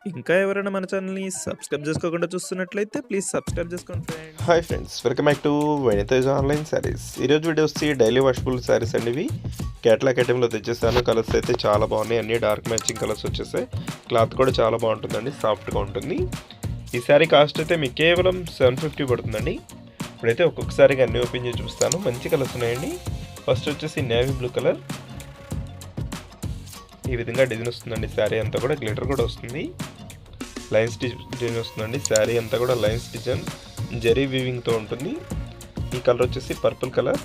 ఇంకా ఎవరైనా మన ఛానల్‌ని సబ్స్క్రైబ్ చేసుకోకుండా చూస్తున్నట్లయితే ప్లీజ్ సబ్స్క్రైబ్ చేసుకోండి friends. Hi friends, welcome back to Vanitej online saris. ఈరోజు వీడియో వచ్చి డైలీ వాషబుల్ శారీస్ అండి. ఇవి కేటలాగ్ ఐటెంలో తెచ్చేసాను. కలర్స్ అయితే చాలా బాగున్నాయి, అన్ని డార్క్ మ్యాచింగ్ కలర్స్ వచ్చేసాయి. క్లాత్ కూడా చాలా బాగుంటుందండి, సాఫ్ట్గా ఉంటుంది. ఈ శారీ కాస్ట్ అయితే మీకు కేవలం 750 పడుతుందండి. ఇప్పుడైతే ఒక్కొక్కసారిగా అన్ని ఓపెన్ చేసి చూపిస్తాను. మంచి కలర్స్ ఉన్నాయండి. ఫస్ట్ వచ్చేసి నేవీ బ్లూ కలర్, ఈ విధంగా డిజైన్ వస్తుందండి. శారీ అంతా కూడా గ్లిటర్ కూడా వస్తుంది, లైన్స్ డిజైన్ వస్తుందండి. శారీ అంతా కూడా లైన్స్ డిజైన్ జరీ వీవింగ్తో ఉంటుంది. ఈ కలర్ వచ్చేసి పర్పుల్ కలర్.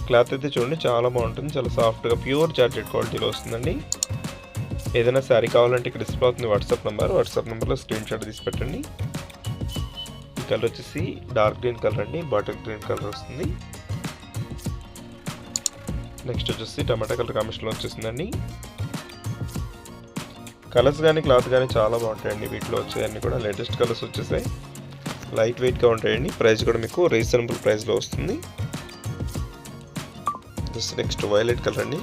క్లాత్ అయితే చూడండి చాలా బాగుంటుంది, చాలా సాఫ్ట్గా ప్యూర్ జార్జెట్ క్వాలిటీలో వస్తుందండి. ఏదైనా శారీ కావాలంటే ఇక్కడ డిస్ప్లే అవుతుంది వాట్సాప్ నెంబర్లో స్క్రీన్ షాట్ తీసి పెట్టండి. ఈ కలర్ వచ్చేసి డార్క్ గ్రీన్ కలర్ అండి, బాటిల్ గ్రీన్ కలర్ వస్తుంది. నెక్స్ట్ వచ్చేసి టమాటా కలర్ కాంబినేషన్లో వచ్చేసిందండి. కలర్స్ కానీ క్లాత్ కానీ చాలా బాగుంటాయండి. వీటిలో వచ్చేవన్నీ కూడా లేటెస్ట్ కలర్స్ వచ్చేసాయి, లైట్ వెయిట్గా ఉంటాయండి. ప్రైస్ కూడా మీకు రీజనబుల్ ప్రైస్లో వస్తుంది. నెక్స్ట్ వైలెట్ కలర్ అండి.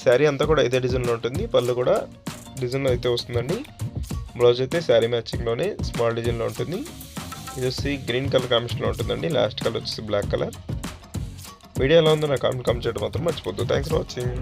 శారీ అంతా కూడా ఇదే డిజైన్లో ఉంటుంది, పళ్ళు కూడా డిజైన్లో అయితే వస్తుందండి. బ్లౌజ్ అయితే శారీ మ్యాచింగ్లోనే స్మాల్ డిజైన్లో ఉంటుంది. ఇది వచ్చి గ్రీన్ కలర్ కాంబినేషన్లో ఉంటుందండి. లాస్ట్ కలర్ వచ్చేసి బ్లాక్ కలర్. వీడియో ఎలా ఉందో నాకు కామెంట్ చేయడం మాత్రం మర్చిపోద్దు. Thanks for watching.